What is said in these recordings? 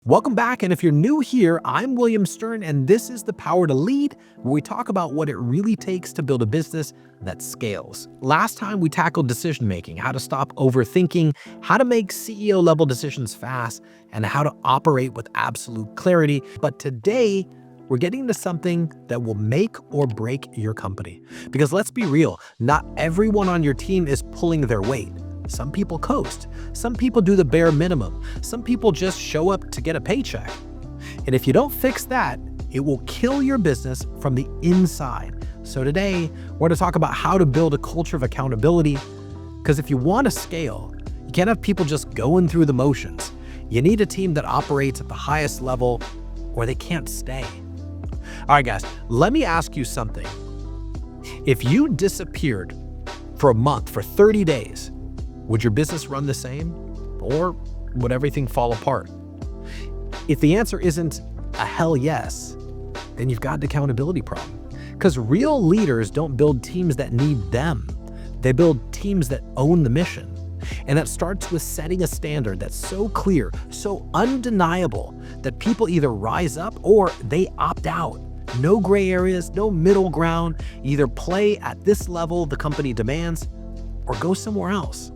Welcome back, and if you're new here, I'm William Stern, and this is The Power to Lead, where we talk about what it really takes to build a business that scales. Last time we tackled decision-making, how to stop overthinking, how to make CEO-level decisions fast, and how to operate with absolute clarity. But today, we're getting to something that will make or break your company. Because let's be real, not everyone on your team is pulling their weight. Some people coast. Some people do the bare minimum. Some people just show up to get a paycheck. And if you don't fix that, it will kill your business from the inside. So today, we're going to talk about how to build a culture of accountability. Because if you want to scale, you can't have people just going through the motions. You need a team that operates at the highest level, or they can't stay. All right, guys, let me ask you something. If you disappeared for a month, for 30 days, would your business run the same, or would everything fall apart? If the answer isn't a hell yes, then you've got an accountability problem. Because real leaders don't build teams that need them. They build teams that own the mission. And that starts with setting a standard that's so clear, so undeniable, that people either rise up or they opt out. No gray areas, no middle ground. Either play at this level the company demands, or go somewhere else.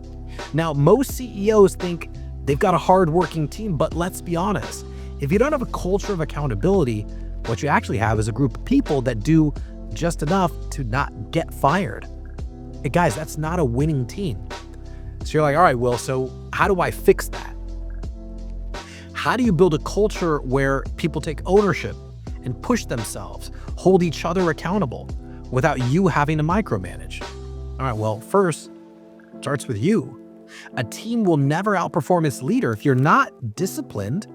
Now, most CEOs think they've got a hard-working team, but let's be honest. If you don't have a culture of accountability, what you actually have is a group of people that do just enough to not get fired. Hey guys, that's not a winning team. So you're like, all right, Will, so how do I fix that? How do you build a culture where people take ownership and push themselves, hold each other accountable without you having to micromanage? All right, well, first, it starts with you. A team will never outperform its leader. If you're not disciplined,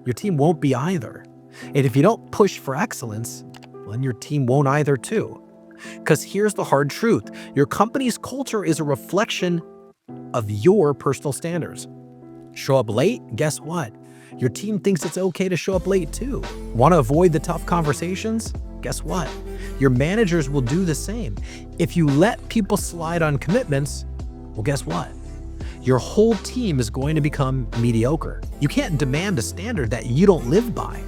your team won't be either. And if you don't push for excellence, well, then your team won't either too. Because here's the hard truth. Your company's culture is a reflection of your personal standards. Show up late? Guess what? Your team thinks it's okay to show up late too. Want to avoid the tough conversations? Guess what? Your managers will do the same. If you let people slide on commitments, well, guess what? Your whole team is going to become mediocre. You can't demand a standard that you don't live by.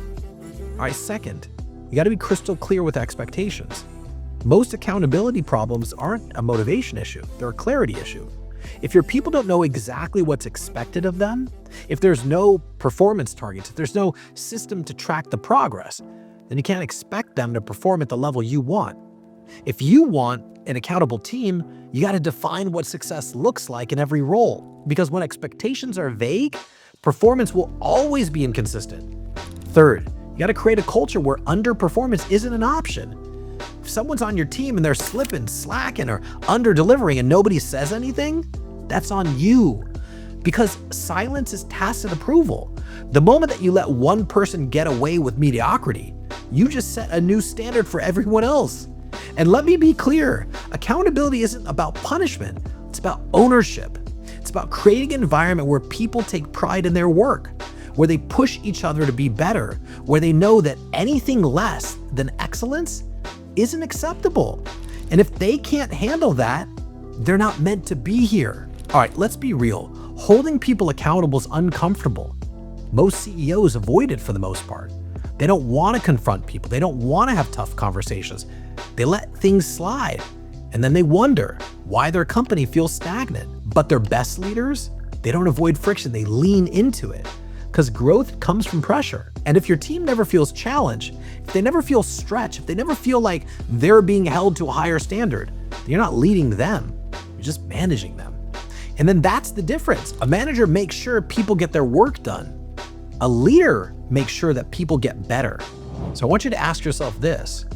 All right, second, you got to be crystal clear with expectations. Most accountability problems aren't a motivation issue, they're a clarity issue. If your people don't know exactly what's expected of them, if there's no performance targets, if there's no system to track the progress, then you can't expect them to perform at the level you want. If you want an accountable team, you got to define what success looks like in every role. Because when expectations are vague, performance will always be inconsistent. Third, you got to create a culture where underperformance isn't an option. If someone's on your team and they're slipping, slacking, or under-delivering and nobody says anything, that's on you. Because silence is tacit approval. The moment that you let one person get away with mediocrity, you just set a new standard for everyone else. And let me be clear, accountability isn't about punishment, it's about ownership. It's about creating an environment where people take pride in their work, where they push each other to be better, where they know that anything less than excellence isn't acceptable. And if they can't handle that, they're not meant to be here. All right, let's be real. Holding people accountable is uncomfortable. Most CEOs avoid it for the most part. They don't want to confront people. They don't want to have tough conversations. They let things slide, and then they wonder why their company feels stagnant. But their best leaders, they don't avoid friction. They lean into it because growth comes from pressure. And if your team never feels challenged, if they never feel stretched, if they never feel like they're being held to a higher standard, then you're not leading them. You're just managing them. And then that's the difference. A manager makes sure people get their work done. A leader makes sure that people get better. So I want you to ask yourself this.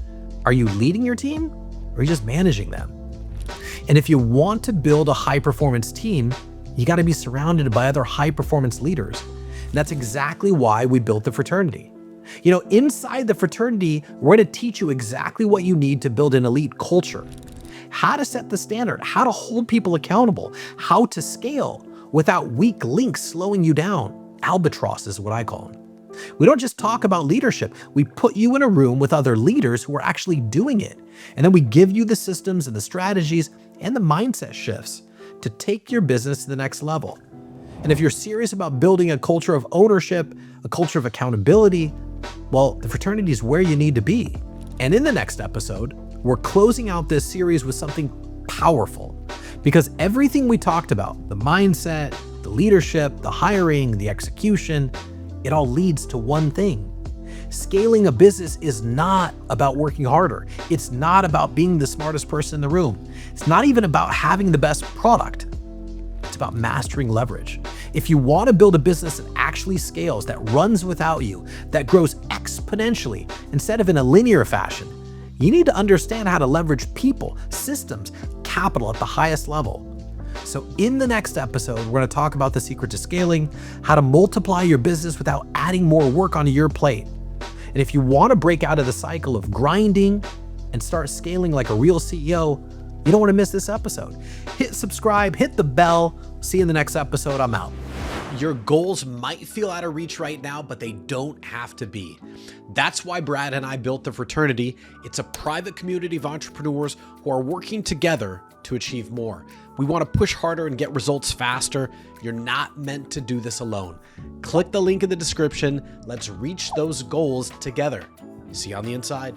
Are you leading your team, or are you just managing them? And if you want to build a high-performance team, you got to be surrounded by other high-performance leaders. And that's exactly why we built the Fraternity. You know, inside the Fraternity, we're going to teach you exactly what you need to build an elite culture, how to set the standard, how to hold people accountable, how to scale without weak links slowing you down. Albatross is what I call them. We don't just talk about leadership. We put you in a room with other leaders who are actually doing it. And then we give you the systems and the strategies and the mindset shifts to take your business to the next level. And if you're serious about building a culture of ownership, a culture of accountability, well, the fraternity is where you need to be. And in the next episode, we're closing out this series with something powerful, because everything we talked about, the mindset, the leadership, the hiring, the execution, it all leads to one thing. Scaling a business is not about working harder. It's not about being the smartest person in the room. It's not even about having the best product. It's about mastering leverage. If you want to build a business that actually scales, that runs without you, that grows exponentially instead of in a linear fashion, you need to understand how to leverage people, systems, capital at the highest level. So in the next episode, we're going to talk about the secret to scaling, how to multiply your business without adding more work onto your plate. And if you want to break out of the cycle of grinding and start scaling like a real CEO, you don't want to miss this episode. Hit subscribe, hit the bell. See you in the next episode. I'm out. Your goals might feel out of reach right now, but they don't have to be. That's why Brad and I built the Fraternity. It's a private community of entrepreneurs who are working together to achieve more. We want to push harder and get results faster. You're not meant to do this alone. Click the link in the description. Let's reach those goals together. See you on the inside.